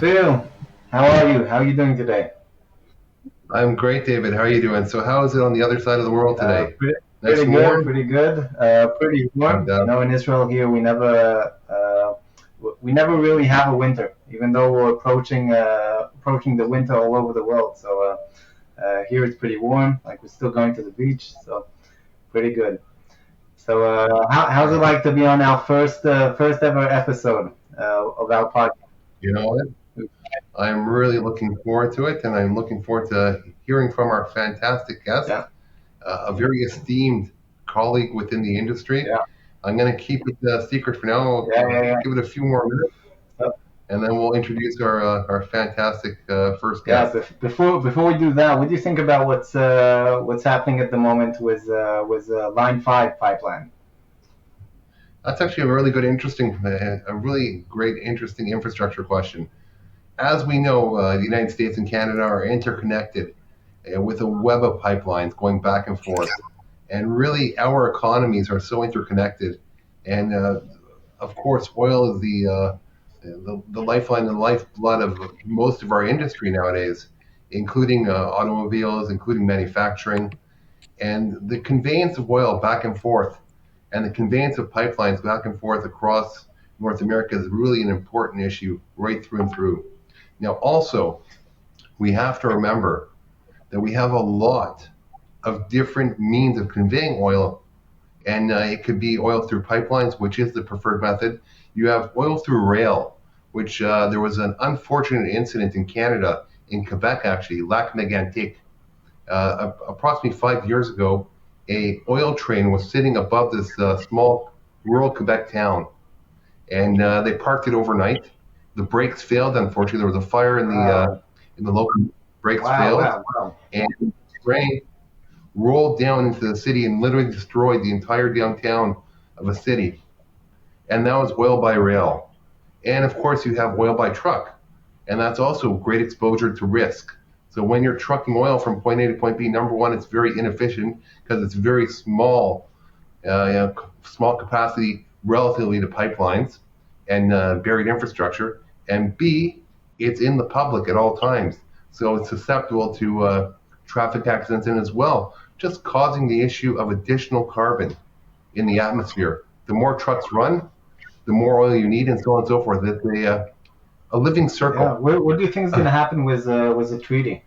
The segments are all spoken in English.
Phil, how are you? How are you doing today? I'm great, David. How are you doing? So, how is it on the other side of the world today? Pretty, Nice pretty and good, warm? pretty good. Pretty warm. And In Israel here, we never really have a winter, even though we're approaching the winter all over the world. Here it's pretty warm. Like we're still going to the beach, so pretty good. How's it like to be on our first ever episode of our podcast? you know what? I'm really looking forward to it, and I'm looking forward to hearing from our fantastic guest, Yeah, a very esteemed colleague within the industry. yeah, I'm going to keep it a secret for now. I'll yeah, yeah, yeah. give it a few more minutes, So, and then we'll introduce our fantastic first Yeah, guest. before we do that, what do you think about what's happening at the moment with Line Five pipeline? That's actually a really good, interesting, a really great, interesting infrastructure question. As we know, the United States and Canada are interconnected with a web of pipelines going back and forth. And really, our economies are so interconnected. And of course, oil is the lifeline and the lifeblood of most of our industry nowadays, including automobiles, including manufacturing. And the conveyance of oil back and forth and the conveyance of pipelines back and forth across North America is really an important issue right through and through. Now, also, we have to remember that we have a lot of different means of conveying oil, and it could be oil through pipelines, which is the preferred method. You have oil through rail, which there was an unfortunate incident in Canada, in Quebec actually, Lac Mégantic. Approximately 5 years ago, a oil train was sitting above this small rural Quebec town, and they parked it overnight. The brakes failed. Unfortunately, there was a fire Wow, in the local brakes wow, failed, wow, wow. and the train rolled down into the city and literally destroyed the entire downtown of a city. And that was oil by rail. And of course, you have oil by truck, and that's also great exposure to risk. So when you're trucking oil from point A to point B, number one, it's very inefficient because it's very small, small capacity relatively to pipelines and buried infrastructure. And B, it's in the public at all times. So it's susceptible to traffic accidents and as well, just causing the issue of additional carbon in the atmosphere. The more trucks run, the more oil you need, and so on and so forth. It's a living Yeah, circle. what do you think is going to happen with the treaty?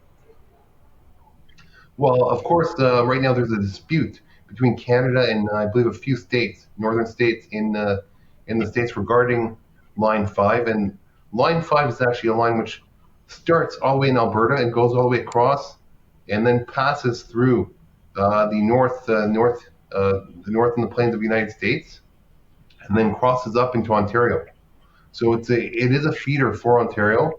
Well, of course, right now there's a dispute between Canada and I believe a few states, northern states in the states regarding Line Five. And Line Five is actually a line which starts all the way in Alberta and goes all the way across, and then passes through the north and the plains of the United States, and then crosses up into Ontario. So it is a feeder for Ontario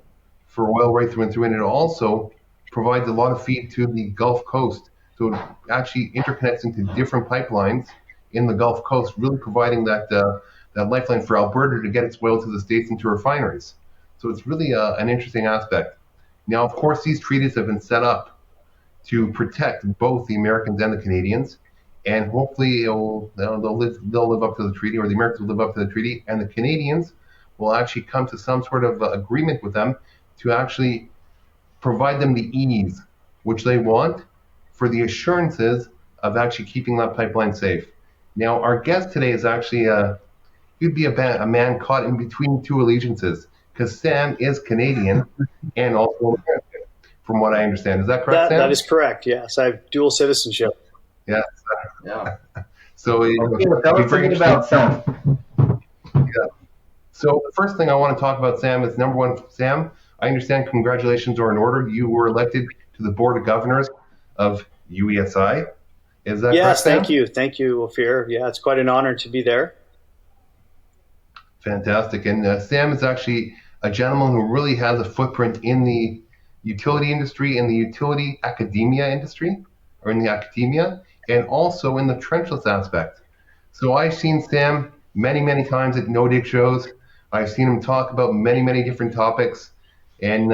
for oil right through and through, and it also provides a lot of feed to the Gulf Coast. So it actually interconnects into different pipelines in the Gulf Coast, really providing that lifeline for Alberta to get its oil to the states and to refineries. So it's really an interesting aspect. Now, of course, these treaties have been set up to protect both the Americans and the Canadians, and hopefully they'll live up to the treaty, or the Americans will live up to the treaty, and the Canadians will actually come to some sort of agreement with them to actually provide them the ease which they want for the assurances of actually keeping that pipeline safe. Now, our guest today is actually he'd be a man caught in between two allegiances because Sam is Canadian and also American, from what I understand. Is that correct, That Sam? is correct. Yes, I have dual citizenship. Yeah. Yeah. So Okay, well, tell it'd be us a very bit interesting. about Sam. Yeah. So the first thing I want to talk about, Sam, is number one, Sam. I understand congratulations are in order. You were elected to the board of governors of UESI. Is that correct, Yes, Sam? thank you, Ophir. Yeah, it's quite an honor to be there. Fantastic. And Sam is actually a gentleman who really has a footprint in the utility industry, in the utility academia industry, or in the academia, and also in the trenchless aspect. So I've seen Sam many, many times at no dig shows. I've seen him talk about many, many different topics. And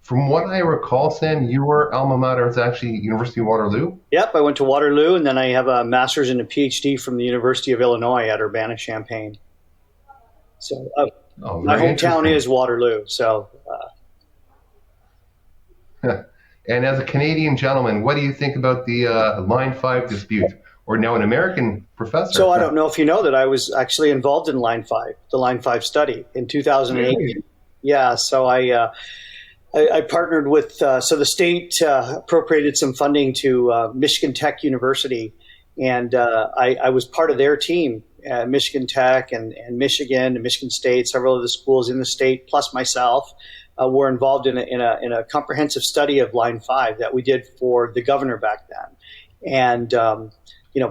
from what I recall, Sam, your alma mater is actually University of Waterloo. Yep, I went to Waterloo, and then I have a master's and a PhD from the University of Illinois at Urbana-Champaign. So Oh, My very hometown interesting. is Waterloo, so And as a Canadian gentleman, what do you think about the Line 5 dispute? Or now an American professor? so I don't know if you know that I was actually involved in Line 5, the Line 5 study in 2008. Really? Yeah, so I partnered with, so the state appropriated some funding to Michigan Tech University, and I was part of their team, Michigan Tech and Michigan and Michigan State, several of the schools in the state, plus myself, were involved in a comprehensive study of Line 5 that we did for the governor back then. And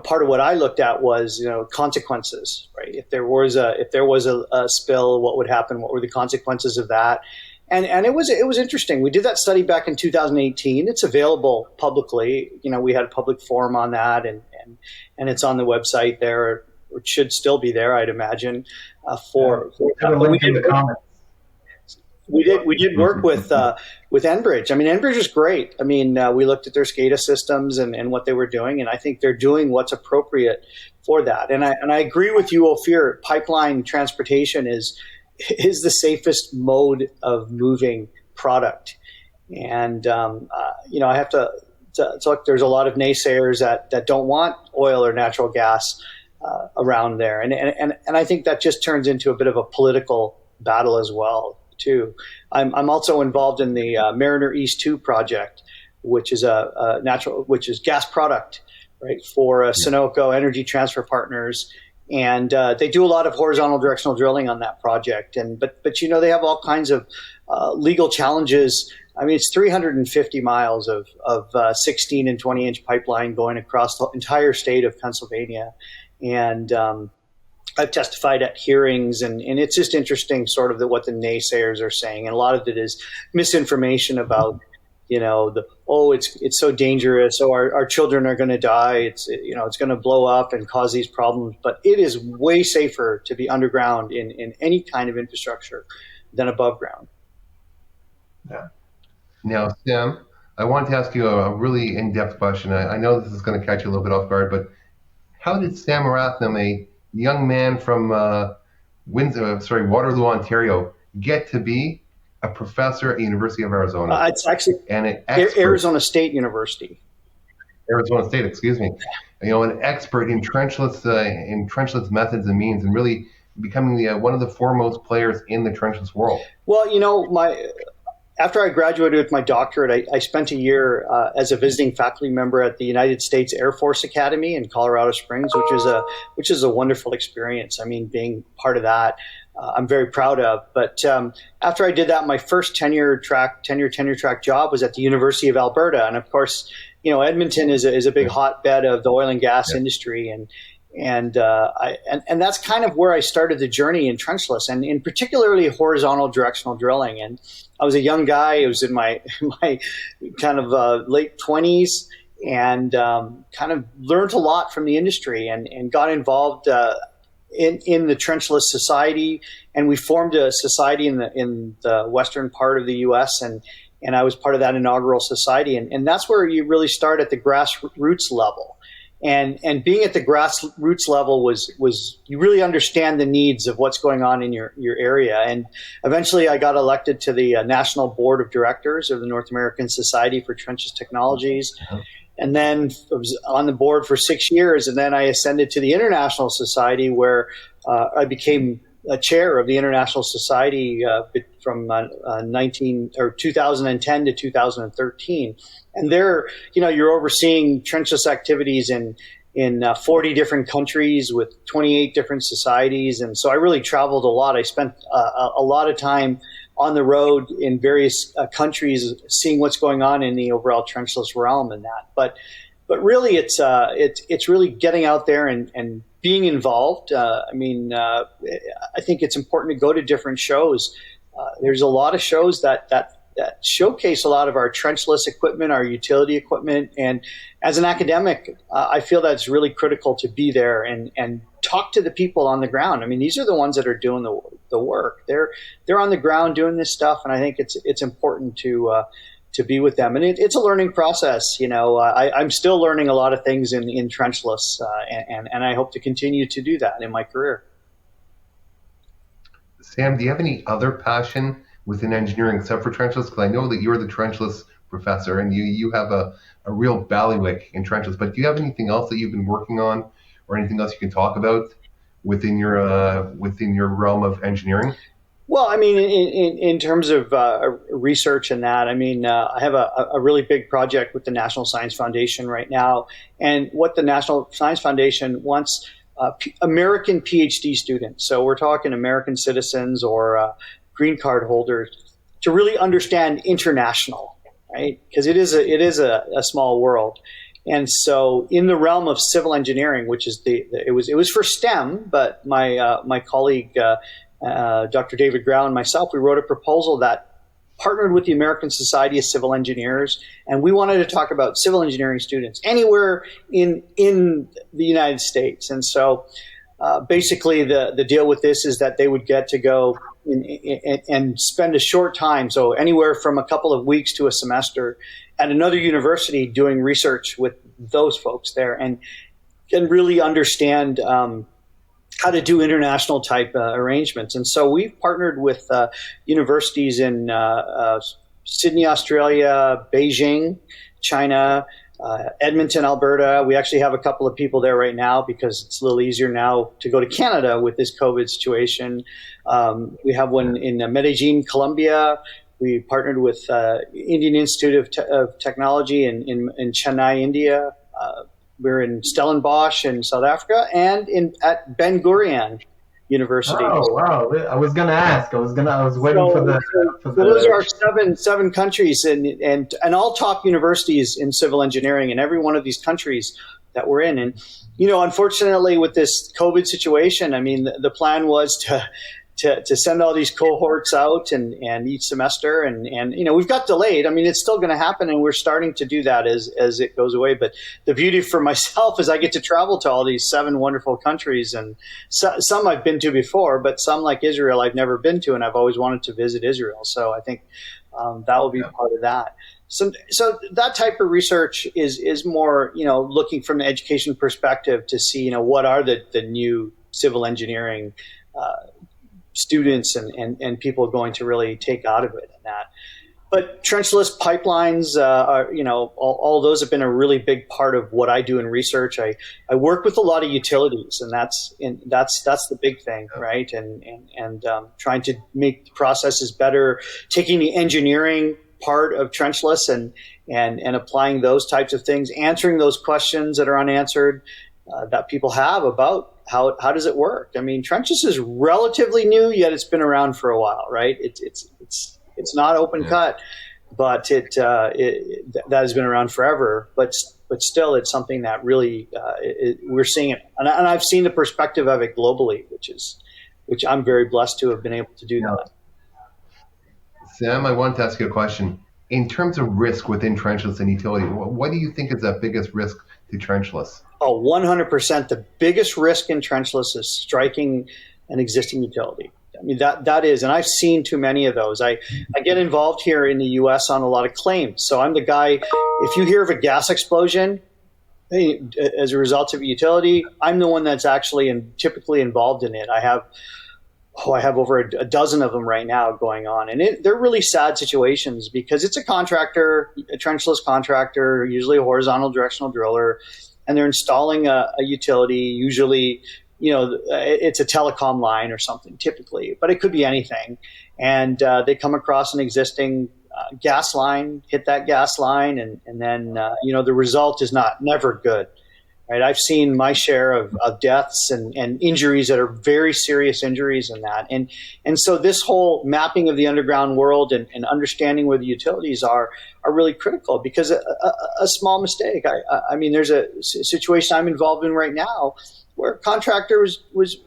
part of what I looked at was consequences, right? If there was a spill, what would happen? What were the consequences of that? And it was interesting. We did that study back in 2018. It's available publicly. We had a public forum on that, and it's on the website there. It should still be there, I'd imagine. We have a link in the comments. We did work with Enbridge. I mean, Enbridge is great. I mean, we looked at their SCADA systems and what they were doing, and I think they're doing what's appropriate for that. And I agree with you, Ophir. Pipeline transportation is the safest mode of moving product. And I have to look. There's a lot of naysayers that don't want oil or natural gas around there, and I think that just turns into a bit of a political battle as well. Too. I'm also involved in the Mariner East 2 project, which is which is gas product, right, for Sunoco Energy Transfer Partners, and they do a lot of horizontal directional drilling on that project. But they have all kinds of legal challenges. I mean, it's 350 miles of 16 and 20-inch pipeline going across the entire state of Pennsylvania, and I've testified at hearings, and it's just interesting sort of what the naysayers are saying. And a lot of it is misinformation about, it's so dangerous. Oh, our children are going to die. It's going to blow up and cause these problems. But it is way safer to be underground in any kind of infrastructure than above ground. Yeah. Now, Sam, I wanted to ask you a really in-depth question. I know this is going to catch you a little bit off guard, but how did Sam Ariaratnam, a young man from Waterloo, Ontario, get to be a professor at the University of Arizona? It's actually and an expert, Arizona State University. Arizona State, excuse me. An expert in trenchless methods and means, and really becoming one of the foremost players in the trenchless world. Well, after I graduated with my doctorate, I spent a year as a visiting faculty member at the United States Air Force Academy in Colorado Springs, which is a wonderful experience. I mean, being part of that, I'm very proud of. But after I did that, my first tenure track job was at the University of Alberta, and of course, Edmonton is a big hotbed of the oil and gas industry, and that's kind of where I started the journey in trenchless, and in particularly horizontal directional drilling. And I was a young guy. I was in my kind of late 20s, and kind of learned a lot from the industry, and got involved in the Trenchless Society. And we formed a society in the western part of the U.S., and I was part of that inaugural society. And that's where you really start at the grassroots level. And being at the grassroots level was you really understand the needs of what's going on in your area. And eventually I got elected to the National Board of Directors of the North American Society for Trenchless Technologies. And then I was on the board for 6 years. And then I ascended to the International Society, where I became a chair of the International Society from 2010 to 2013. And there, you're overseeing trenchless activities in 40 different countries with 28 different societies. And so I really traveled a lot. I spent a lot of time on the road in various countries, seeing what's going on in the overall trenchless realm and that. But really, it's really getting out there and being involved. I think it's important to go to different shows. There's a lot of shows that showcase a lot of our trenchless equipment, our utility equipment. And as an academic, I feel that it's really critical to be there and talk to the people on the ground. I mean, these are the ones that are doing the work. They're on the ground doing this stuff, and I think it's important to be with them. And it's a learning process. I'm still learning a lot of things in trenchless, and I hope to continue to do that in my career. Sam, do you have any other passion within engineering except for trenchless? Because I know that you're the trenchless professor and you have a real ballywick in trenchless. But do you have anything else that you've been working on, or anything else you can talk about within your realm of engineering? Well, I mean, in terms of research and that, I mean, I have a really big project with the National Science Foundation right now. And what the National Science Foundation wants, American PhD students, so we're talking American citizens or green card holders, to really understand international, right? Because it is a small world. And so, in the realm of civil engineering, which is it was for STEM, but my colleague Dr. David Grau and myself, we wrote a proposal that partnered with the American Society of Civil Engineers, and we wanted to talk about civil engineering students anywhere in the United States. And so, basically, the deal with this is that they would get to go and spend a short time, so anywhere from a couple of weeks to a semester, at another university doing research with those folks there, and really understand how to do international type arrangements. And so we've partnered with universities in Sydney, Australia, Beijing, China, Edmonton, Alberta. We actually have a couple of people there right now because it's a little easier now to go to Canada with this COVID situation. We have one in Medellin, Colombia. We partnered with Indian Institute of Technology in Chennai, India. We're in Stellenbosch in South Africa, and at Ben Gurion University. Oh wow! I was gonna ask. I was waiting for the. Those are seven countries, and all top universities in civil engineering in every one of these countries that we're in. And unfortunately, with this COVID situation, I mean, the plan was to send all these cohorts out and each semester, and we've got delayed. I mean, it's still going to happen, and we're starting to do that as it goes away. But the beauty for myself is I get to travel to all these 7 wonderful countries, and some I've been to before, but some, like Israel, I've never been to, and I've always wanted to visit Israel. So I think that will be part of that. So that type of research is more, looking from an education perspective to see, what are the new civil engineering students and people going to really take out of it and that. But trenchless pipelines are, all those have been a really big part of what I do in research. I work with a lot of utilities, and that's the big thing, right? And trying to make the processes better, taking the engineering part of trenchless and applying those types of things, answering those questions that are unanswered that people have about how does it work. I mean, trenchless is relatively new, yet it's been around for a while, right? It's not open cut, but that has been around forever. But still, it's something that really we're seeing it, and I've seen the perspective of it globally, which I'm very blessed to have been able to do that. Sam, I wanted to ask you a question. In terms of risk within trenchless and utility, what do you think is the biggest risk to trenchless? Oh, 100%. The biggest risk in trenchless is striking an existing utility. I mean, that is, and I've seen too many of those. I get involved here in the U.S. on a lot of claims. So I'm the guy, if you hear of a gas explosion as a result of a utility, I'm the one that's actually typically involved in it. I have over a dozen of them right now going on. And they're really sad situations because it's a contractor, a trenchless contractor, usually a horizontal directional driller, and they're installing a utility. Usually, it's a telecom line or something typically, but it could be anything. And they come across an existing gas line, hit that gas line, and then, the result is never good. Right, I've seen my share of deaths and injuries that are very serious injuries in that. And so this whole mapping of the underground world and understanding where the utilities are really critical, because a small mistake. I mean, there's a situation I'm involved in right now where a contractor was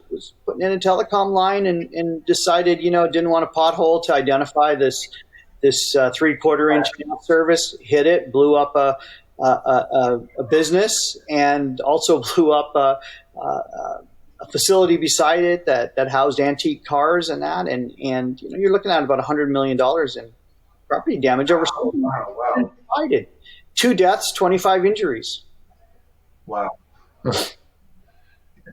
putting in a telecom line and decided, didn't want a pothole to identify this 3/4 inch service, hit it, blew up a business, and also blew up a facility beside it that housed antique cars and that. And you're looking at about $100 million in property damage over. Wow. 2 deaths, 25 injuries. Wow.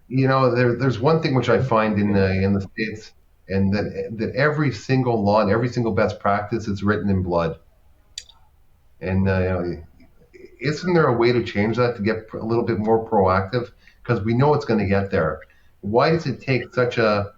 There's one thing which I find in the States and that every single law and every single best practice is written in blood. And isn't there a way to change that to get a little bit more proactive? Because we know it's going to get there. Why does it take such a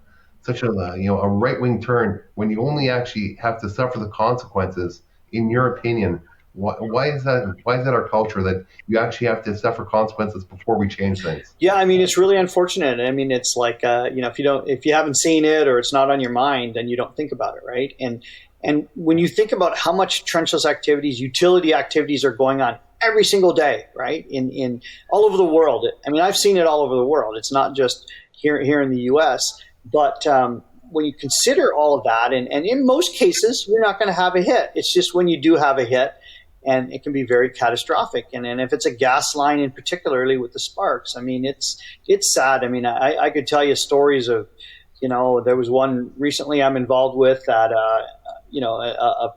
a right-wing turn when you only actually have to suffer the consequences? In your opinion, why is that? Why is that our culture that you actually have to suffer consequences before we change things? Yeah, I mean, it's really unfortunate. I mean, it's like if you haven't seen it or it's not on your mind, then you don't think about it, right? And when you think about how much trenchless activities, utility activities are going on every single day, right? In all over the world. I mean, I've seen it all over the world. It's not just here in the U.S. But when you consider all of that, and in most cases, you're not going to have a hit. It's just when you do have a hit, and it can be very catastrophic. And if it's a gas line, in particularly with the sparks, I mean, it's sad. I mean, I could tell you stories of, there was one recently I'm involved with that, a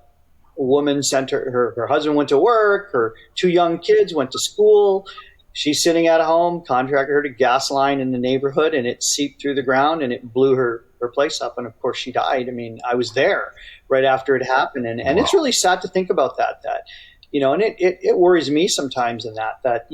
woman sent her husband went to work, her two young kids went to school. She's sitting at home, contractor heard a gas line in the neighborhood, and it seeped through the ground and it blew her place up. And of course she died. I mean, I was there right after it happened. And Wow. It's really sad to think about that, and it worries me sometimes in that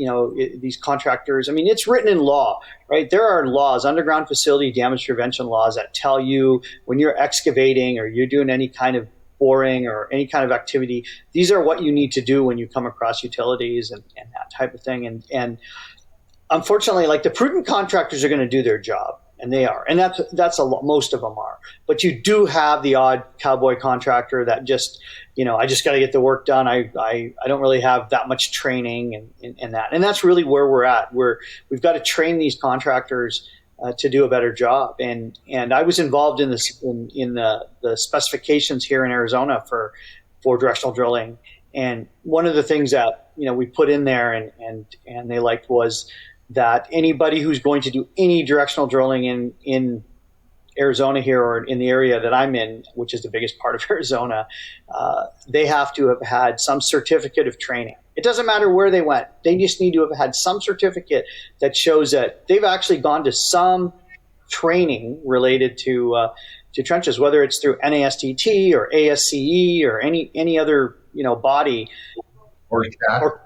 these contractors, I mean, it's written in law, right? There are laws, underground facility damage prevention laws, that tell you when you're excavating or you're doing any kind of boring or any kind of activity, these are what you need to do when you come across utilities and that type of thing. And unfortunately, like, the prudent contractors are going to do their job. And they are, and that's a lot. Most of them are, but you do have the odd cowboy contractor that just, I just got to get the work done. I don't really have that much training and that, and that's really where we're at. We've got to train these contractors to do a better job. And I was involved in this in the specifications here in Arizona for directional drilling. And one of the things that we put in there and they liked was that anybody who's going to do any directional drilling in Arizona here or in the area that I'm in, which is the biggest part of Arizona, they have to have had some certificate of training. It doesn't matter where they went. They just need to have had some certificate that shows that they've actually gone to some training related to trenches, whether it's through NASTT or ASCE or any other body. Or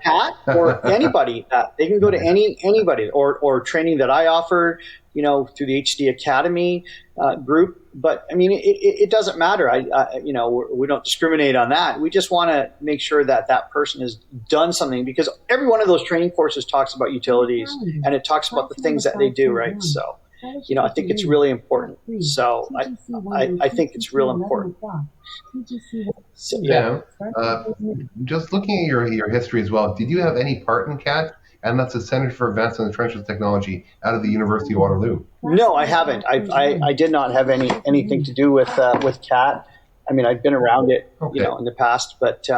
CAT, or anybody. They can go to anybody, or training that I offer, through the HD Academy group. But I mean, it doesn't matter. We don't discriminate on that. We just want to make sure that person has done something, because every one of those training courses talks about utilities and it talks about the things that they do, right? So, I think it's really important. So I think it's real important. So, yeah. Just looking at your history as well, did you have any part in CAT? And that's the Center for Advanced and Trenchless Technology out of the University of Waterloo. No, I haven't. I did not have anything to do with CAT. I mean, I've been around it, Okay. in the past, but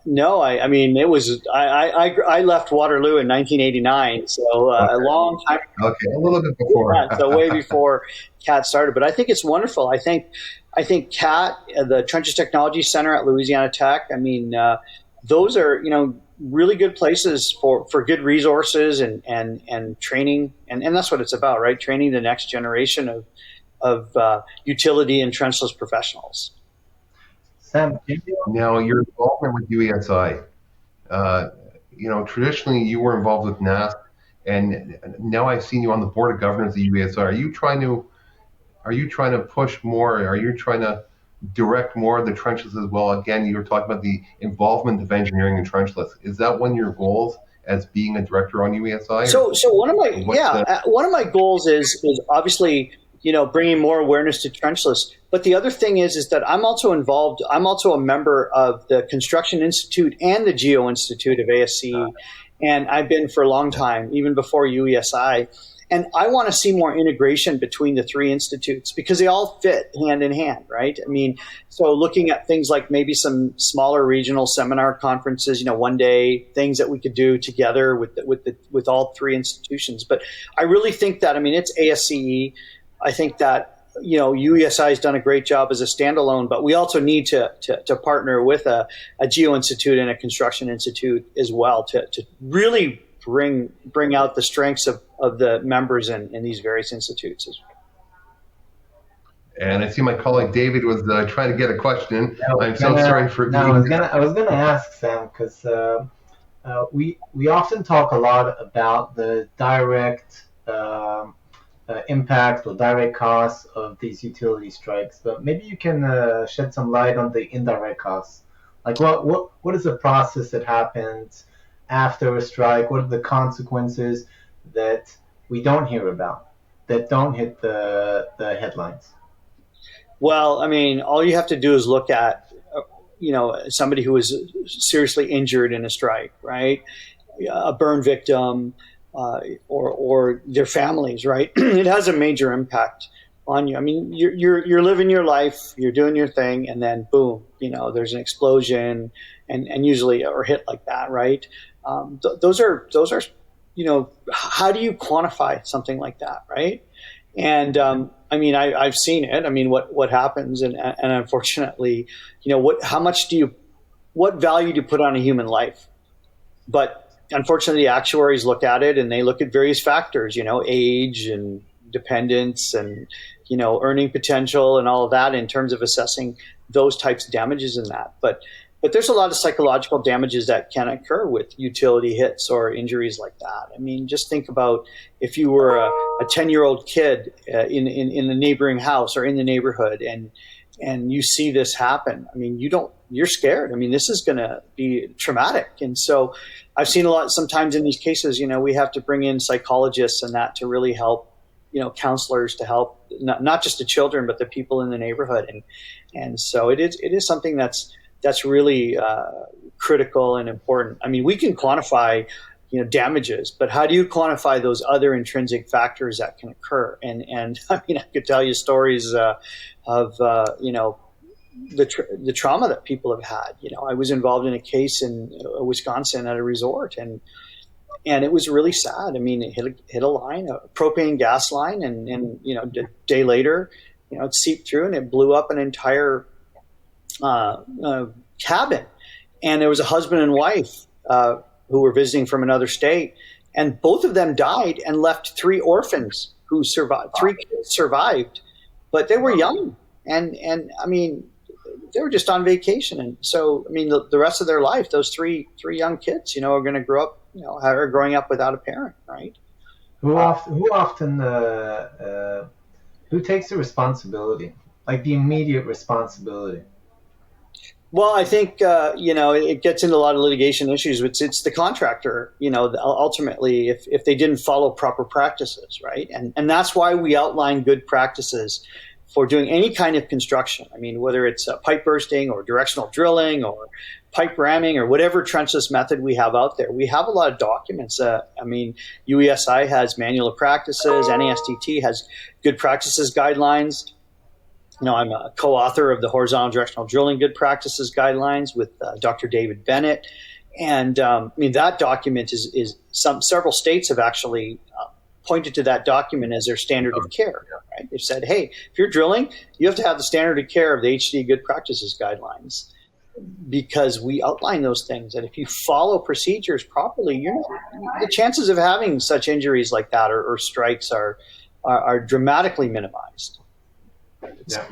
no. I mean, it was I left Waterloo in 1989, so Okay. a long time. Okay, a little bit before. Yeah, so way before CAT started. But I think it's wonderful. I think CAT, the Trenchless Technology Center at Louisiana Tech, I mean, those are, really good places for good resources and training. And that's what it's about, right? Training the next generation of utility and trenchless professionals. Sam, Now, your involvement with UESI, traditionally you were involved with NAST, and now I've seen you on the board of governors of UESI. Are you trying to push more? Are you trying to direct more of the trenchless as well? Again, you were talking about the involvement of engineering and trenchless. Is that one of your goals as being a director on UESI? So one of my goals is obviously, bringing more awareness to trenchless. But the other thing is that I'm also involved. I'm also a member of the Construction Institute and the Geo Institute of ASCE, and I've been for a long time, even before UESI. And I want to see more integration between the three institutes, because they all fit hand in hand, right? I mean, so looking at things like maybe some smaller regional seminar conferences, one day, things that we could do together with all three institutions. But I really think that, I mean, it's ASCE. I think that, UESI has done a great job as a standalone, but we also need to partner with a Geo Institute and a Construction Institute as well to really bring out the strengths of the members in these various institutes. And I see my colleague David was trying to get a question in. I was I'm so gonna, sorry for no, eating. I was gonna ask Sam because we often talk a lot about the direct impact or direct costs of these utility strikes, but maybe you can shed some light on the indirect costs. Like what is the process that happens after a strike? What are the consequences that we don't hear about, that don't hit the headlines? Well, I mean, all you have to do is look at, somebody who was seriously injured in a strike, right? A burn victim, or their families, right? It has a major impact on you. I mean, you're living your life, you're doing your thing, and then boom, there's an explosion, and usually or hit like that, right? Those are how do you quantify something like that, right? And I mean, I've seen it. I mean, what happens, and unfortunately, what value do you put on a human life? But unfortunately, the actuaries look at it and they look at various factors, age and dependence and, earning potential and all of that in terms of assessing those types of damages and that. But there's a lot of psychological damages that can occur with utility hits or injuries like that. I mean, just think about if you were a 10-year-old kid in the neighboring house or in the neighborhood and you see this happen. I mean, you're scared. I mean, this is going to be traumatic. And so I've seen a lot, sometimes in these cases, we have to bring in psychologists and that to really help, counselors to help, not just the children, but the people in the neighborhood. And so it is something that's really critical and important. I mean, we can quantify, damages, but how do you quantify those other intrinsic factors that can occur? And I mean, I could tell you stories of the trauma that people have had. I was involved in a case in Wisconsin at a resort, and it was really sad. I mean, it hit a line, a propane gas line, and a day later, it seeped through and it blew up an entire cabin. And there was a husband and wife who were visiting from another state, and both of them died and left 3 orphans who survived. 3 kids survived, but they were young, and I mean, they were just on vacation. And so, I mean, the rest of their life, those three young kids, are going to grow up, are growing up without a parent, right? Who often who takes the responsibility, like the immediate responsibility? Well, I think it gets into a lot of litigation issues. It's the contractor, ultimately, if they didn't follow proper practices, right? And that's why we outline good practices for doing any kind of construction. I mean, whether it's pipe bursting or directional drilling or pipe ramming or whatever trenchless method we have out there, we have a lot of documents. I mean, UESI has manual of practices, NASTT has good practices guidelines. I'm a co-author of the Horizontal Directional Drilling Good Practices Guidelines with Dr. David Bennett. And I mean, that document is several states have actually pointed to that document as their standard of care. Right? They've said, hey, if you're drilling, you have to have the standard of care of the HD Good Practices Guidelines, because we outline those things. And if you follow procedures properly, the chances of having such injuries like that or strikes are dramatically minimized. Yeah.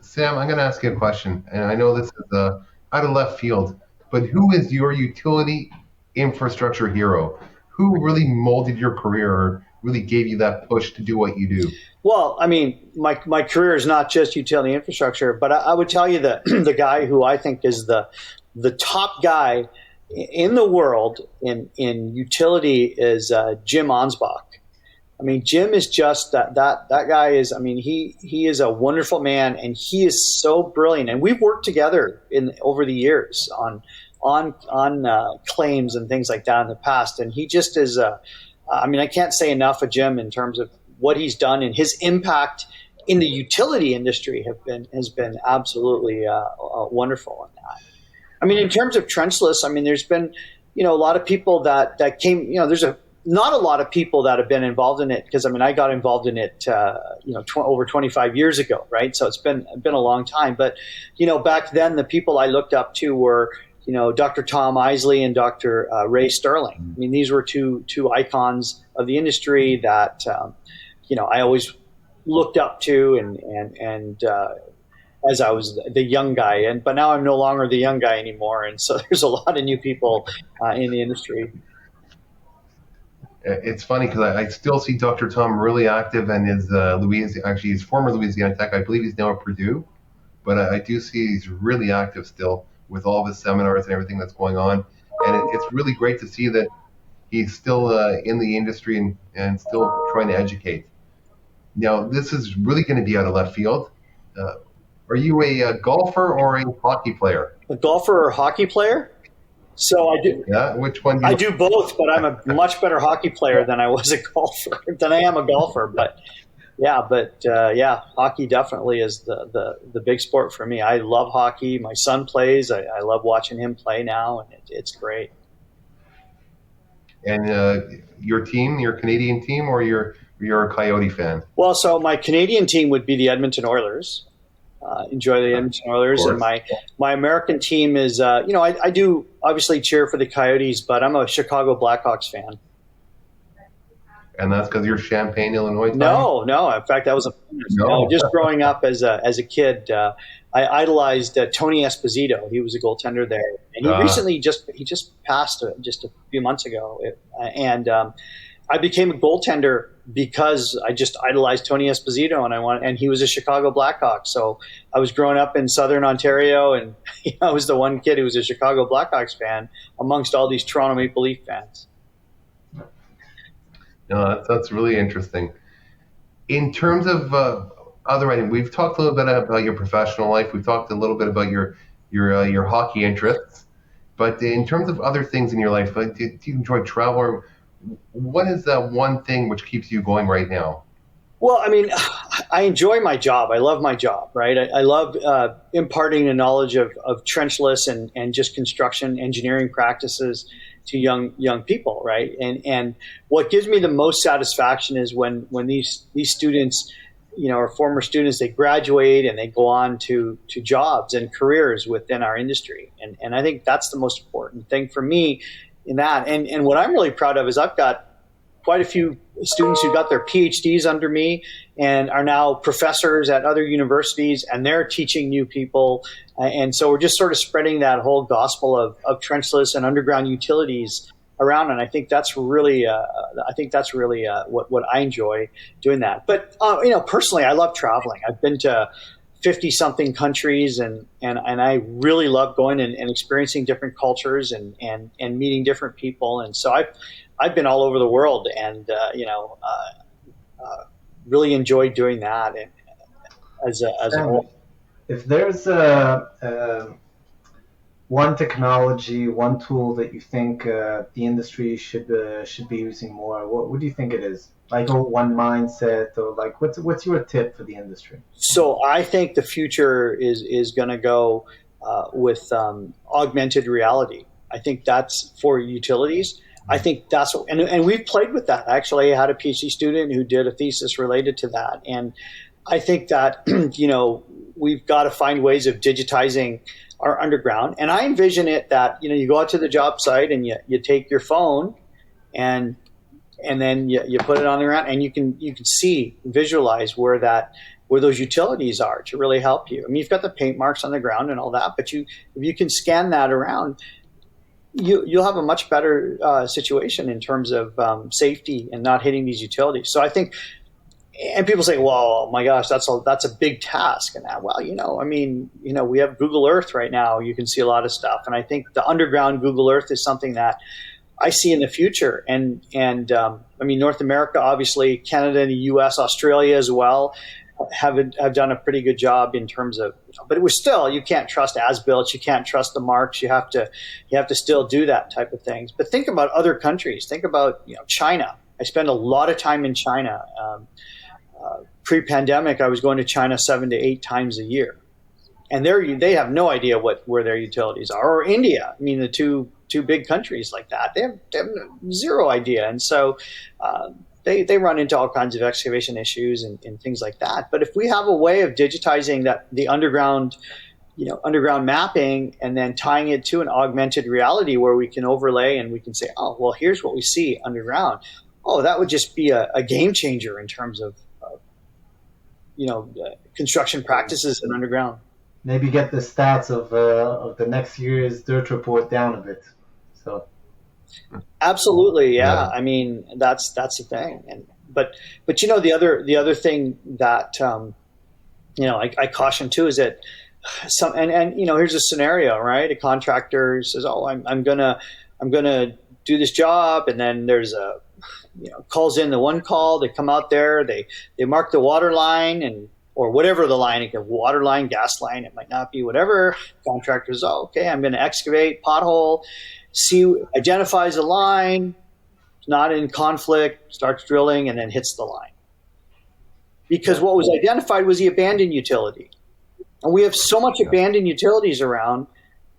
Sam, I'm going to ask you a question, and I know this is out of left field, but who is your utility infrastructure hero? Who really molded your career or really gave you that push to do what you do? Well, I mean, my career is not just utility infrastructure, but I would tell you that the guy who I think is the top guy in the world in utility is Jim Ansbach. I mean, Jim is just that guy is, I mean, he is a wonderful man, and he is so brilliant. And we've worked together over the years on claims and things like that in the past. And he just is, I mean, I can't say enough of Jim in terms of what he's done, and his impact in the utility industry has been absolutely wonderful in that. I mean, in terms of trenchless, I mean, there's been, a lot of people that came, there's not a lot of people that have been involved in it, because I mean, I got involved in it, over 25 years ago, right? So it's been a long time. But back then, the people I looked up to were, Dr. Tom Isley and Dr. Ray Sterling. I mean, these were two icons of the industry that, I always, looked up to, and as I was the young guy, but now I'm no longer the young guy anymore, and so there's a lot of new people in the industry. It's funny because I still see Dr. Tom really active, and he's former Louisiana Tech. I believe he's now at Purdue, but I do see he's really active still with all of his seminars and everything that's going on, and it's really great to see that he's still in the industry and still trying to educate. Now, this is really going to be out of left field. Are you a golfer or a hockey player? A golfer or hockey player? So I do. Yeah, which one? I do both, but I'm a much better hockey player than I was a golfer than I am a golfer. But hockey definitely is the big sport for me. I love hockey. My son plays. I love watching him play now, and it's great. And your team, your Canadian team, or you're a Coyote fan? Well, so my Canadian team would be the Edmonton Oilers. Enjoy the Edmonton Oilers, and my American team is I do obviously cheer for the Coyotes, but I'm a Chicago Blackhawks fan. And that's because you're Champaign, Illinois? No. In fact, that was just growing up as a kid. I idolized Tony Esposito. He was a goaltender there, and he recently just passed just a few months ago. I became a goaltender because I just idolized Tony Esposito, and he was a Chicago Blackhawks. So I was growing up in Southern Ontario, and I was the one kid who was a Chicago Blackhawks fan amongst all these Toronto Maple Leaf fans. No, that's really interesting. In terms of other items, we've talked a little bit about your professional life. We've talked a little bit about your hockey interests. But in terms of other things in your life, do you enjoy travel? Or what is that one thing which keeps you going right now? Well, I mean, I enjoy my job. I love my job, right? I love imparting the knowledge of Trenchless and just construction engineering practices to young people, right? And what gives me the most satisfaction is when these students, or former students, they graduate and they go on to jobs and careers within our industry. And I think that's the most important thing for me in that. And what I'm really proud of is I've got quite a few students who got their PhDs under me and are now professors at other universities, and they're teaching new people. And so we're just sort of spreading that whole gospel of trenchless and underground utilities around. And I think that's really, what I enjoy doing that. But, personally, I love traveling. I've been to 50 something countries, and I really love going and experiencing different cultures and meeting different people. And so I've been all over the world, and really enjoyed doing that. And as a whole. If there's one technology, one tool that you think the industry should be using more, what do you think it is? Like one mindset, or like what's your tip for the industry? So I think the future is going to go with augmented reality. I think that's for utilities. I think that's and we've played with that. Actually, I had a PhD student who did a thesis related to that, and I think that we've got to find ways of digitizing our underground. And I envision it that you go out to the job site and you take your phone and then you put it on the ground, and you can visualize where those utilities are to really help you. I mean, you've got the paint marks on the ground and all that, but if you can scan that around, you'll have a much better situation in terms of safety and not hitting these utilities. So I think, and people say, well, my gosh, that's a big task. And we have Google Earth right now. You can see a lot of stuff. And I think the underground Google Earth is something that I see in the future. And North America, obviously, Canada, and the US, Australia as well, have done a pretty good job in terms of, but it was still, you can't trust as-built, you can't trust the marks, you have to still do that type of things. But think about other countries. Think about China. I spend a lot of time in China. Pre-pandemic, I was going to China 7 to 8 times a year, and they have no idea where their utilities are. Or India. I mean, the two big countries like that, they have zero idea, and so they run into all kinds of excavation issues and things like that. But if we have a way of digitizing the underground mapping, and then tying it to an augmented reality where we can overlay and we can say, oh, well, here's what we see underground. Oh, that would just be a game changer in terms of construction practices in underground. Maybe get the stats of the next year's dirt report down a bit. So Absolutely, yeah. I mean, that's the thing. But the other thing that I caution too is that here's a scenario, right? A contractor says, "Oh, I'm gonna do this job," and then there's calls in the one call. They come out there, they mark the water line or whatever the line, it could water line, gas line, it might not be, whatever. Contractors, okay, I'm going to excavate, pothole, identifies the line, not in conflict, starts drilling, and then hits the line. Because what was identified was the abandoned utility. And we have so much abandoned utilities around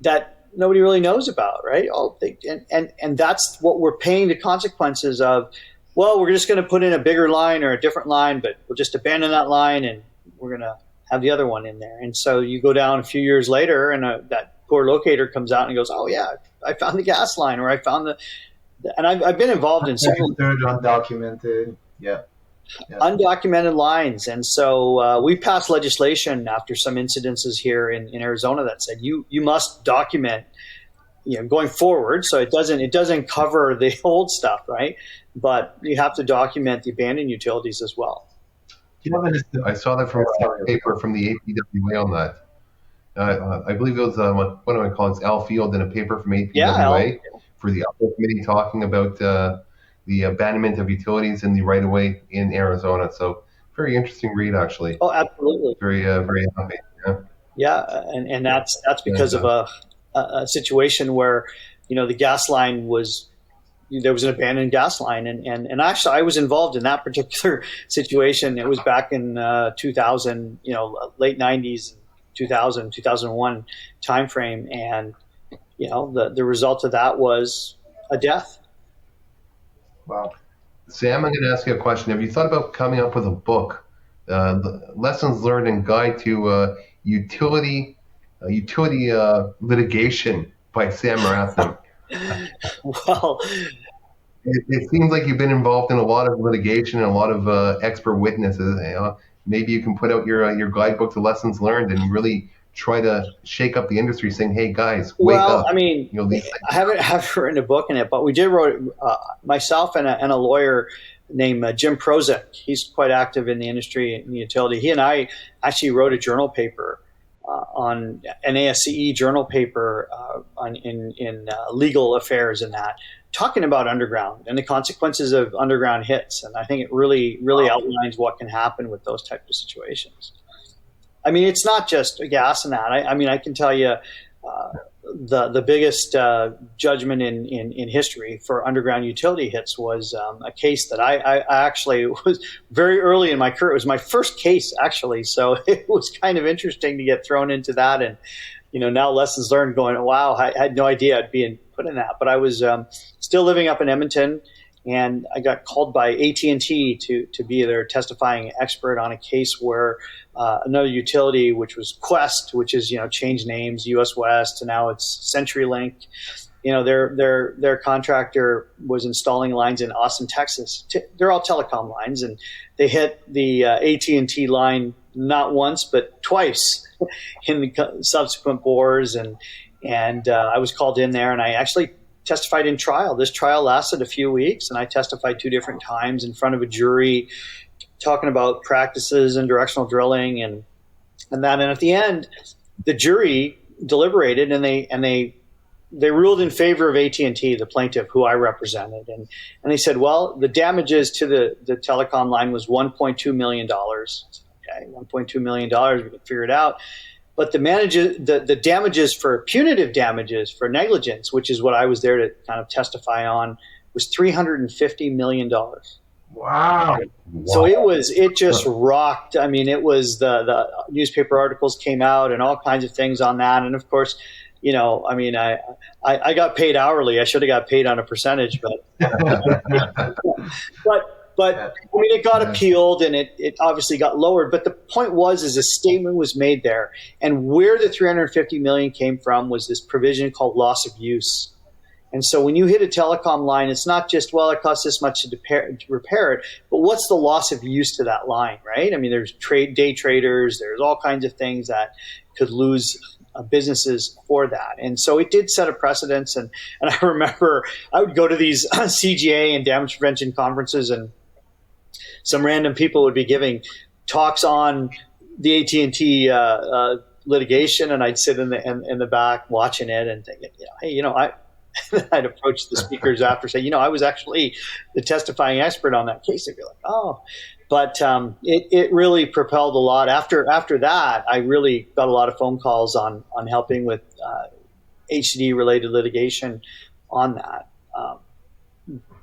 that nobody really knows about, right? And that's what we're paying the consequences of. Well, we're just going to put in a bigger line or a different line, but we'll just abandon that line and we're going to have the other one in there. And so you go down a few years later and that poor locator comes out and goes, "Oh yeah, I found the gas line," or "I found and I've been involved in several undocumented, undocumented lines. And so we passed legislation after some incidences here in Arizona that said you must document, going forward. So it doesn't cover the old stuff, right? But you have to document the abandoned utilities as well. I saw that from a paper from the APWA on that. I believe it was one of my colleagues, Al Field, in a paper from APWA for the upper committee talking about the abandonment of utilities in the right-of-way in Arizona. So very interesting read, actually. Oh, absolutely. Very happy. Yeah, and that's because of a situation where the gas line there was an abandoned gas line, and actually I was involved in that particular situation. It was back in 2000, late 90s, 2000, 2001 timeframe, and the result of that was a death. Wow. Sam, I'm going to ask you a question. Have you thought about coming up with a book, Lessons Learned and Guide to Utility Litigation by Sam Ariaratnam? Well, it seems like you've been involved in a lot of litigation and a lot of expert witnesses. Maybe you can put out your guidebook to Lessons Learned and really try to shake up the industry, saying, "Hey guys, wake up." Well, I mean, I haven't written a book in it, but we did wrote myself and a lawyer named Jim Prozek. He's quite active in the industry and the utility. He and I actually wrote a journal paper on an ASCE journal paper in legal affairs and that, talking about underground and the consequences of underground hits. And I think it really outlines what can happen with those types of situations. I mean, it's not just gas and that. I mean, I can tell you the biggest judgment in history for underground utility hits was a case that I actually was very early in my career. It was my first case, actually. So it was kind of interesting to get thrown into that. And, now lessons learned going, wow, I had no idea I'd be put in that. But I was still living up in Edmonton, and I got called by AT&T to be their testifying expert on a case where another utility, which was Quest, which is changed names, US West, and now it's CenturyLink. Their contractor was installing lines in Austin, Texas. They're all telecom lines, and they hit the AT&T line not once but twice in the subsequent bores, and I was called in there, and I actually testified in trial. This trial lasted a few weeks, and I testified 2 different times in front of a jury, talking about practices and directional drilling and that. And at the end, the jury deliberated, and they ruled in favor of AT&T, the plaintiff who I represented, and they said, well, the damages to the telecom line was $1.2 million. Okay, $1.2 million, we can figure it out. But the damages for punitive damages for negligence, which is what I was there to kind of testify on, was $350 million. Wow. So it just rocked. I mean, it was the newspaper articles came out and all kinds of things on that. And of course, I mean, I got paid hourly. I should have got paid on a percentage, but I mean, it got appealed and it obviously got lowered. But the point is a statement was made there, and where the $350 million came from was this provision called loss of use. And so when you hit a telecom line, it's not just, well, it costs this much to repair it, but what's the loss of use to that line, right? I mean, there's day traders, there's all kinds of things that could lose businesses for that. And so it did set a precedence. And I remember I would go to these CGA and damage prevention conferences, and some random people would be giving talks on the AT&T litigation, and I'd sit in the back watching it and thinking, hey, I'd approach the speakers after, say, I was actually the testifying expert on that case. They'd be like, oh, but it really propelled a lot. After that, I really got a lot of phone calls on helping with HDD related litigation on that.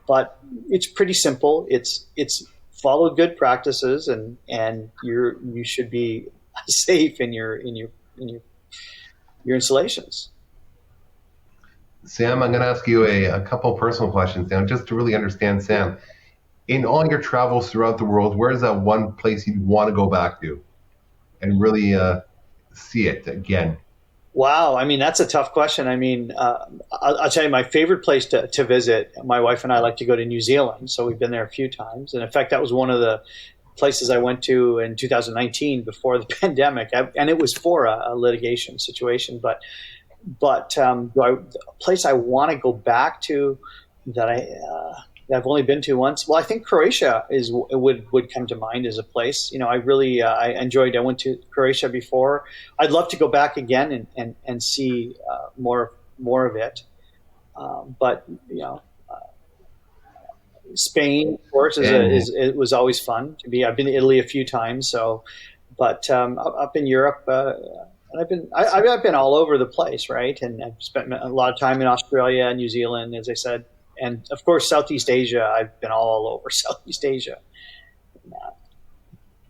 But it's pretty simple. It's follow good practices, and you should be safe in your installations. Sam, I'm going to ask you a couple personal questions now, just to really understand Sam. In all your travels throughout the world, where is that one place you'd want to go back to and really see it again? Wow. I mean, that's a tough question. I mean, I'll tell you my favorite place to visit. My wife and I like to go to New Zealand. So we've been there a few times. And in fact, that was one of the places I went to in 2019 before the pandemic. And it was for a litigation situation. But a place I want to go back to that I've only been to once. Well, I think Croatia would come to mind as a place. I really I went to Croatia before. I'd love to go back again and see more of it. But Spain, of course, it was always fun to be. I've been to Italy a few times. So, but up in Europe. I've been all over the place, right? And I've spent a lot of time in Australia, New Zealand, as I said, and of course Southeast Asia. I've been all over Southeast Asia.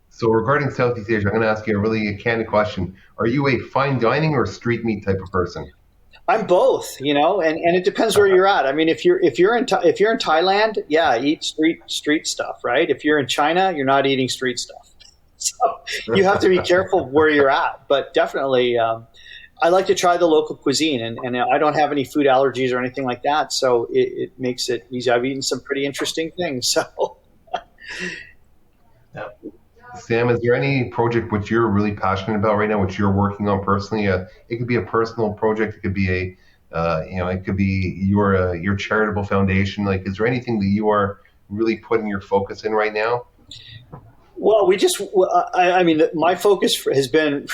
So regarding Southeast Asia, I'm going to ask you a really candid question: are you a fine dining or street meat type of person? I'm both, and it depends where you're at. I mean, if you're in Thailand, yeah, eat street stuff, right? If you're in China, you're not eating street stuff. So you have to be careful where you're at, but definitely I like to try the local cuisine, and I don't have any food allergies or anything like that, so it makes it easy. I've eaten some pretty interesting things. So, yeah. Sam, is there any project which you're really passionate about right now, which you're working on personally? It could be a personal project, it could be it could be your charitable foundation. Like, is there anything that you are really putting your focus in right now? Well, my focus has been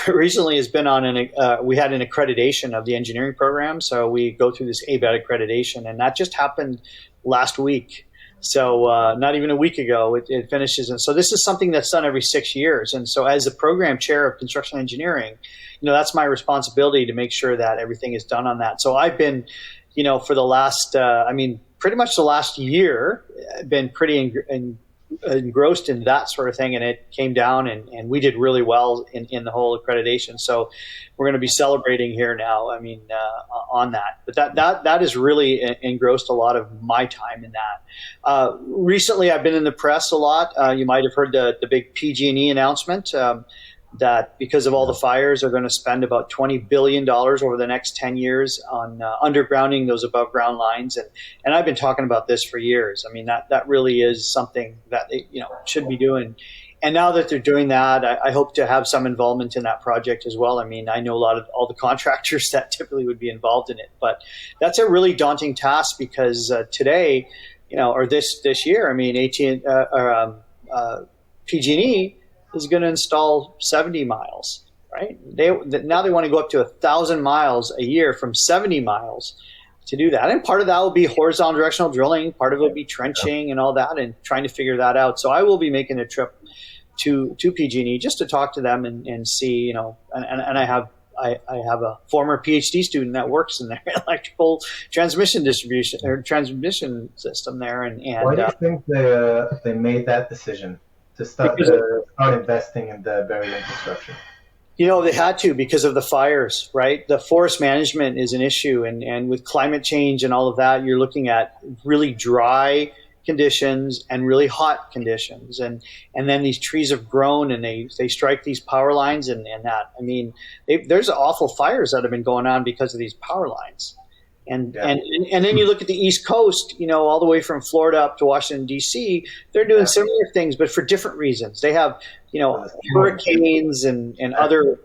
on we had an accreditation of the engineering program. So we go through this ABET accreditation, and that just happened last week. So not even a week ago, it finishes. And so this is something that's done every 6 years. And so as the program chair of construction engineering, that's my responsibility to make sure that everything is done on that. So I've been, for the last, pretty much the last year, been pretty engrossed in that sort of thing, and it came down and we did really well in the whole accreditation. So we're going to be celebrating here now, on that. But that has really engrossed a lot of my time in that. Recently, I've been in the press a lot. You might have heard the big PG&E announcement that because of all the fires, they're going to spend about $20 billion over the next 10 years on undergrounding those above ground lines. And I've been talking about this for years. I mean, that really is something that they, should be doing. And now that they're doing that, I hope to have some involvement in that project as well. I mean, I know a lot of all the contractors that typically would be involved in it, but that's a really daunting task because today, or this year, I mean, PG&E is going to install 70 miles, right? Now they want to go up to 1,000 miles a year from 70 miles to do that. And part of that will be horizontal directional drilling. Part of it will be trenching and all that and trying to figure that out. So I will be making a trip to PG&E just to talk to them and see, and I have a former PhD student that works in their electrical transmission distribution or transmission system there. And why do you think they made that decision to start investing in the buried infrastructure? They had to because of the fires, right? The forest management is an issue. And with climate change and all of that, you're looking at really dry conditions and really hot conditions. And then these trees have grown and they strike these power lines and that. I mean, there's awful fires that have been going on because of these power lines. And then you look at the East Coast, all the way from Florida up to Washington D.C. They're doing similar things, but for different reasons. They have hurricanes and other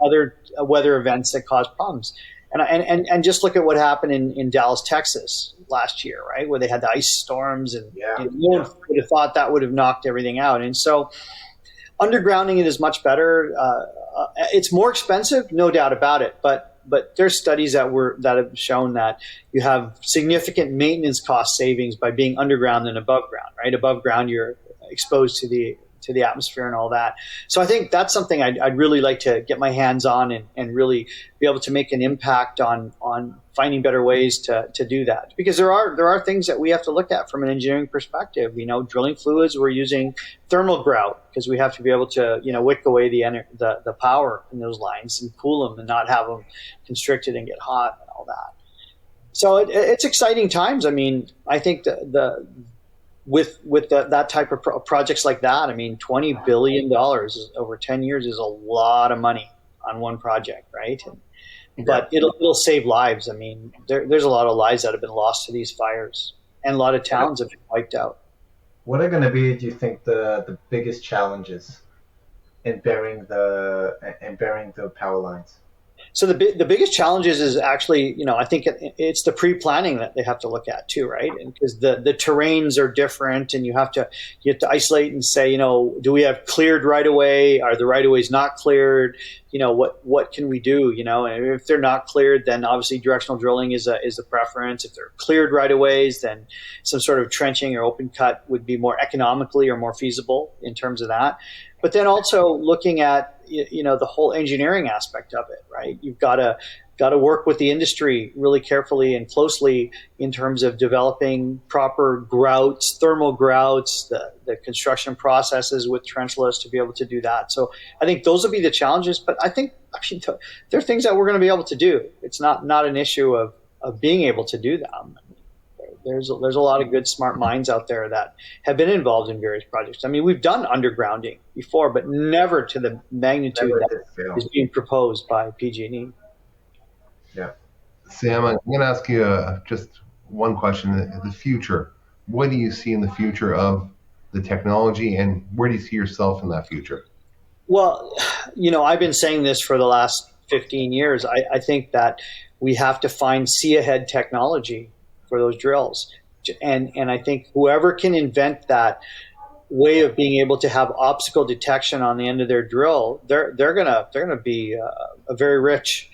weather events that cause problems. And just look at what happened in Dallas, Texas last year, right, where they had the ice storms, and no one would have thought that would have knocked everything out. And so undergrounding it is much better. It's more expensive, no doubt about it, but there's studies that have shown that you have significant maintenance cost savings by being underground than above ground, right? Above ground, you're exposed to the atmosphere and all that. So I think that's something I'd really like to get my hands on and really be able to make an impact on finding better ways to do that. Because there are things that we have to look at from an engineering perspective. Drilling fluids, we're using thermal grout because we have to be able to, wick away the power in those lines and cool them and not have them constricted and get hot and all that. So it's exciting times. I mean, I think with that type of projects like that, I mean, $20 billion over 10 years is a lot of money on one project, right? But it'll save lives. I mean, there's a lot of lives that have been lost to these fires, and a lot of towns have been wiped out. What are going to be, do you think, the biggest challenges in burying the power lines? So the biggest challenges is actually, I think it's the pre-planning that they have to look at too, right? And because the terrains are different, and you have to isolate and say, do we have cleared right away? Are the right of ways not cleared? What can we do? And if they're not cleared, then obviously directional drilling is a preference. If they're cleared right of ways, then some sort of trenching or open cut would be more economically or more feasible in terms of that. But then also looking at the whole engineering aspect of it, right? You've got to work with the industry really carefully and closely in terms of developing proper grouts, thermal grouts, the construction processes with Trenchless to be able to do that. So I think those will be the challenges. But I think actually there are things that we're going to be able to do. It's not an issue of being able to do them. There's a lot of good, smart minds out there that have been involved in various projects. I mean, we've done undergrounding before, but never to the magnitude that is being proposed by PG&E. Yeah. Sam, I'm going to ask you just one question. The future. What do you see in the future of the technology, and where do you see yourself in that future? Well, I've been saying this for the last 15 years. I think that we have to find see-ahead technology for those drills. And I think whoever can invent that way of being able to have obstacle detection on the end of their drill, they're gonna be very rich.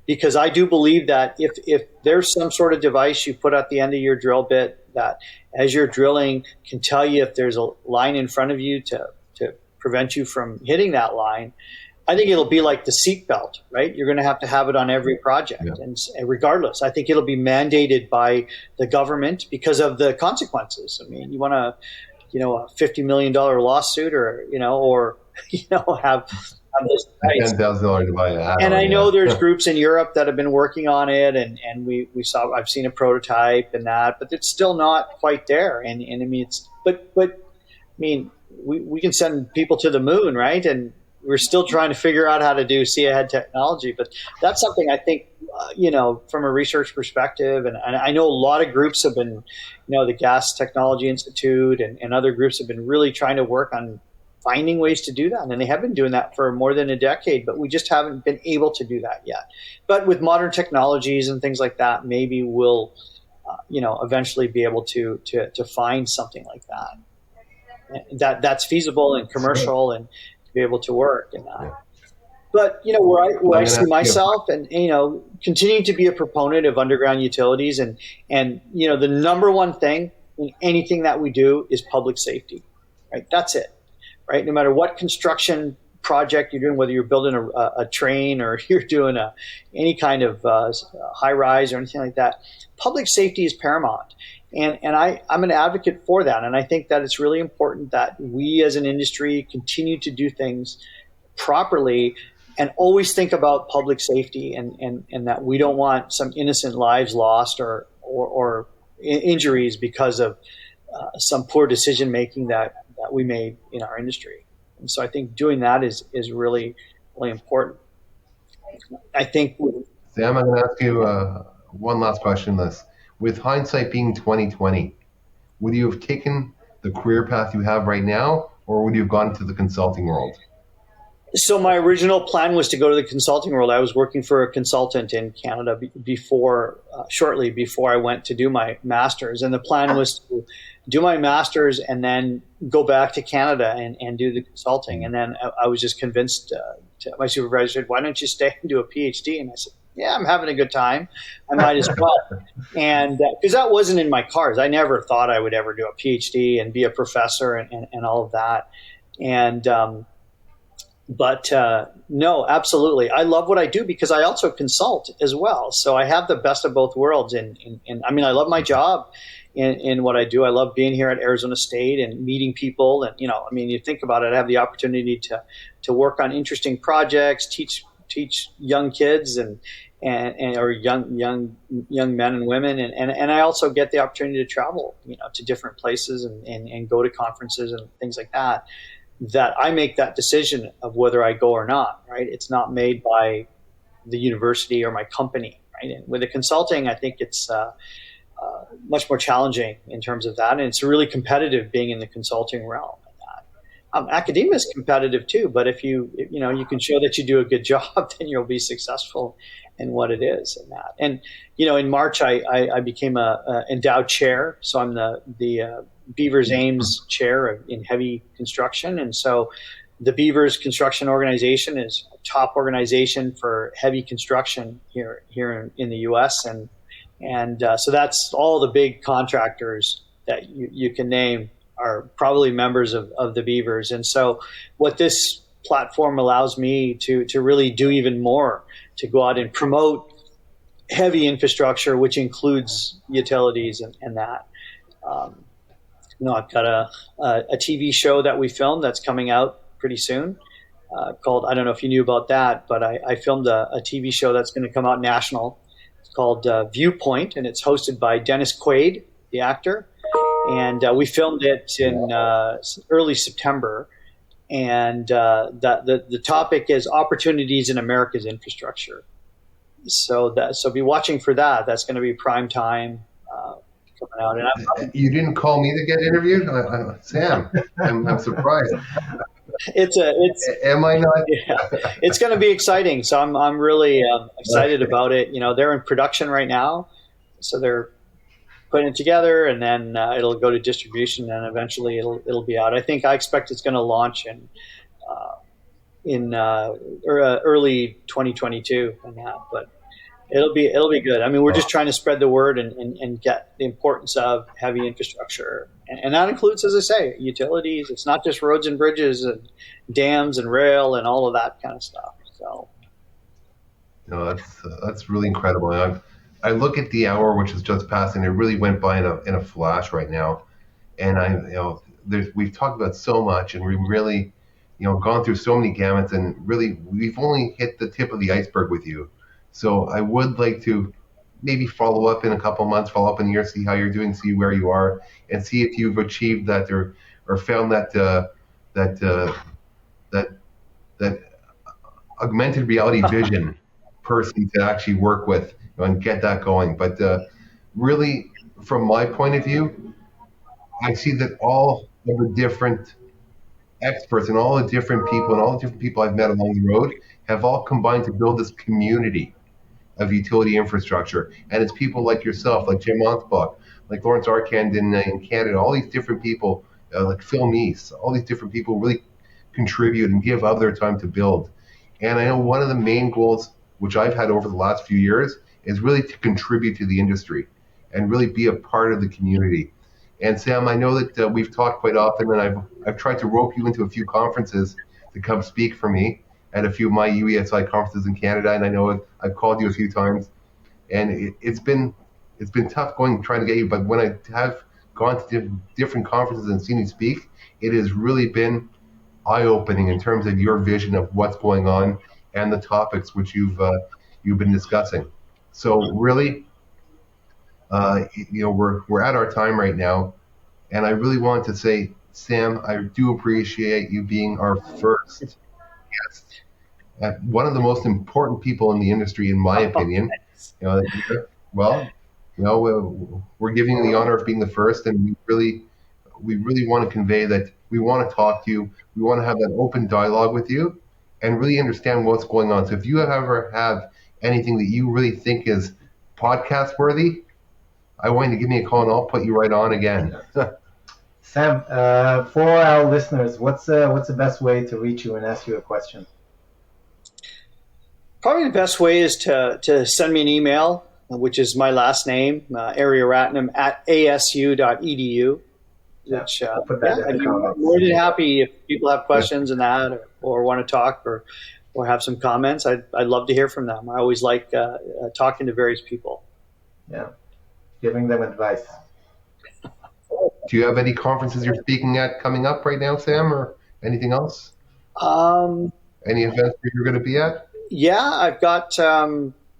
Because I do believe that if there's some sort of device you put at the end of your drill bit that as you're drilling can tell you if there's a line in front of you to prevent you from hitting that line, I think it'll be like the seat belt, right? You're going to have it on every project. Yeah. And regardless, I think it'll be mandated by the government because of the consequences. I mean, you want a $50 million lawsuit or have this $10,000 to buy an add-on. And I know there's groups in Europe that have been working on it, and I've seen a prototype and that, but it's still not quite there. And I mean, we can send people to the moon, right? And we're still trying to figure out how to do see-ahead technology, but that's something I think, from a research perspective, and I know a lot of groups have been, the Gas Technology Institute and other groups have been really trying to work on finding ways to do that, and they have been doing that for more than a decade, but we just haven't been able to do that yet. But with modern technologies and things like that, maybe we'll, eventually be able to find something like that's feasible and commercial and to be able to work and that. But where I see myself and continuing to be a proponent of underground utilities and the number one thing in anything that we do is public safety, right? That's it, right? No matter what construction project you're doing, whether you're building a train or you're doing any kind of high rise or anything like that, public safety is paramount. And I'm an advocate for that. And I think that it's really important that we as an industry continue to do things properly and always think about public safety and that we don't want some innocent lives lost or injuries because of some poor decision making that we made in our industry. And so I think doing that is really, really important. I think. Sam, I'm going to ask you one last question, Liz. With hindsight being 2020, would you have taken the career path you have right now, or would you have gone into the consulting world? So my original plan was to go to the consulting world. I was working for a consultant in Canada shortly before I went to do my master's. And the plan was to do my master's and then go back to Canada and do the consulting. And then I was just convinced, my supervisor said, "Why don't you stay and do a PhD?" And I said, "Yeah, I'm having a good time. I might as well." And because that wasn't in my cards. I never thought I would ever do a PhD and be a professor and all of that. And, But no, absolutely. I love what I do because I also consult as well. So I have the best of both worlds. And I mean, I love my job in what I do. I love being here at Arizona State and meeting people. And, I mean, you think about it, I have the opportunity to work on interesting projects, teach young kids and or young men and women. And I also get the opportunity to travel, to different places and go to conferences and things like that. That I make that decision of whether I go or not, right? It's not made by the university or my company, right? And with the consulting, I think it's much more challenging in terms of that. And it's really competitive being in the consulting realm. Academia is competitive too, but if you can show that you do a good job, then you'll be successful in what it is in that. And, in March, I became a endowed chair. So I'm the Beavers Ames chair in heavy construction. And so the Beavers Construction Organization is a top organization for heavy construction here in the U.S. And so that's all the big contractors that you can name are probably members of the Beavers. And so what this platform allows me to really do even more, to go out and promote heavy infrastructure, which includes utilities and that. I've got a TV show that we filmed that's coming out pretty soon called, I don't know if you knew about that, but I filmed a TV show that's going to come out national. It's called Viewpoint, and it's hosted by Dennis Quaid, the actor. And we filmed it in early September. And the topic is opportunities in America's infrastructure. So be watching for that. That's going to be prime time coming out. And you didn't call me to get interviewed, Sam. I'm surprised. Am I not? Yeah, it's going to be exciting. So I'm really excited about it. They're in production right now, so they're putting it together, and then it'll go to distribution, and eventually it'll be out. I expect it's going to launch in early 2022 and that, but it'll be good. I mean, we're just trying to spread the word and get the importance of heavy infrastructure, and that includes, as I say, utilities. It's not just roads and bridges and dams and rail and all of that kind of stuff. So, no, that's really incredible. I look at the hour which is just passed, and it really went by in a flash right now. And we've talked about so much, and we really, gone through so many gamuts, and really we've only hit the tip of the iceberg with you. So I would like to maybe follow up in a couple months, follow up in a year, see how you're doing, see where you are, and see if you've achieved that or found that augmented reality vision person to actually work with and get that going. But really, from my point of view, I see that all of the different experts and all the different people and all the different people I've met along the road have all combined to build this community of utility infrastructure. And it's people like yourself, like Jim Monthbach, like Lawrence Arcand in Canada, all these different people, like Phil Meese, all these different people really contribute and give of their time to build. And I know one of the main goals, which I've had over the last few years, is really to contribute to the industry and really be a part of the community. And Sam, I know that we've talked quite often, and I've tried to rope you into a few conferences to come speak for me at a few of my UESI conferences in Canada, and I know I've called you a few times, and it's been tough trying to get you. But when I have gone to different conferences and seen you speak, it has really been eye-opening in terms of your vision of what's going on and the topics which you've been discussing. So really, we're at our time right now, and I really want to say, Sam, I do appreciate you being our first guest. One of the most important people in the industry, in my opinion. Well, we're giving you the honor of being the first, and we really want to convey that we want to talk to you. We want to have that open dialogue with you and really understand what's going on. So if you ever have anything that you really think is podcast worthy, I want you to give me a call and I'll put you right on again. Sam, for our listeners, what's the best way to reach you and ask you a question? Probably the best way is to send me an email, which is my last name, Ariaratnam at asu.edu. Which I'll put that in I'd the be comments. more than happy if people have questions and that, or want to talk, or have some comments. I'd love to hear from them. I always like talking to various people. Yeah, giving them advice. Do you have any conferences you're speaking at coming up right now, Sam, or anything else? Any events where you're going to be at? Yeah, I've got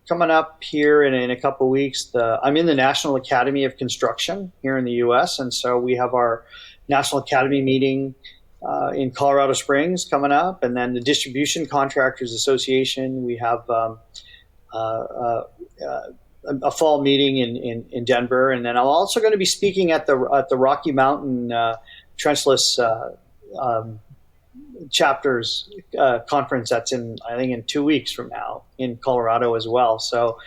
coming up here in a couple of weeks. I'm in the National Academy of Construction here in the U.S., and so we have our National Academy meeting in Colorado Springs coming up, and then the Distribution Contractors Association. We have a fall meeting in Denver, and then I'm also going to be speaking at the Rocky Mountain Trenchless chapters conference that's I think in 2 weeks from now in Colorado as well. So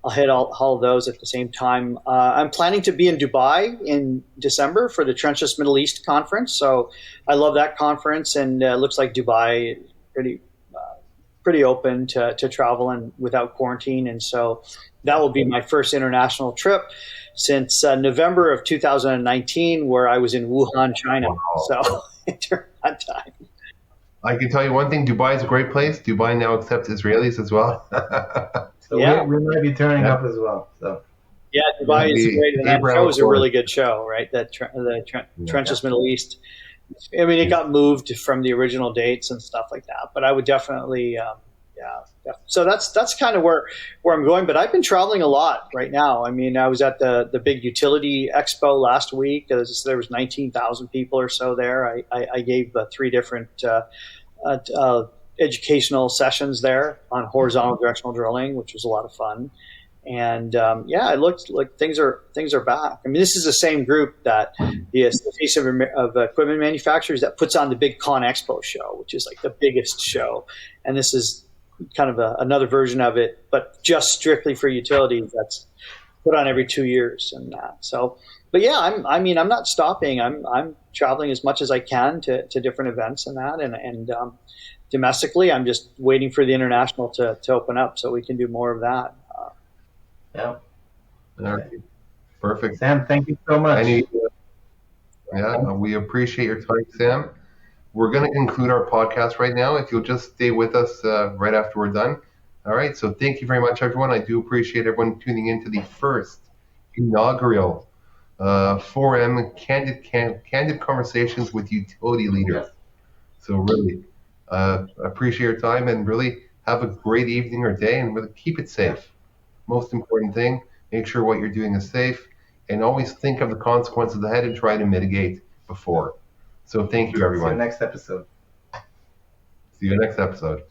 I'll hit all of those at the same time. I'm planning to be in Dubai in December for the Trenchless Middle East conference. So I love that conference, and it looks like Dubai is pretty open to travel and without quarantine. And so that will be my first international trip since November of 2019, where I was in Wuhan, China. Wow. So during that time. I can tell you one thing, Dubai is a great place. Dubai now accepts Israelis as well. So Yeah. we might be turning up as well. So yeah, Dubai is great. And that show is a really good show, right? That Trenchless Middle East. I mean, it got moved from the original dates and stuff like that, but I would definitely, So that's kind of where I'm going. But I've been traveling a lot right now. I mean, I was at the big utility expo last week. There was 19,000 people or so there. I gave 3 different educational sessions there on horizontal directional drilling, which was a lot of fun. And it looks like things are back. I mean, this is the same group that the Association of Equipment Manufacturers that puts on the big Con Expo show, which is like the biggest show. And this is kind of another version of it, but just strictly for utilities. That's put on every 2 years and that. So, but yeah, I'm not stopping. I'm traveling as much as I can to different events and that. And domestically, I'm just waiting for the international to open up so we can do more of that. yeah. Okay. Perfect. Sam, thank you so much. We appreciate your time, Sam. We're going to conclude our podcast right now. If you'll just stay with us right after we're done. All right. So thank you very much, everyone. I do appreciate everyone tuning in to the first inaugural Forum Candid Conversations with Utility Leaders. So really appreciate your time and really have a great evening or day, and really keep it safe. Most important thing, make sure what you're doing is safe, and always think of the consequences ahead and try to mitigate before. So thank you, everyone. See you next episode. See you next episode.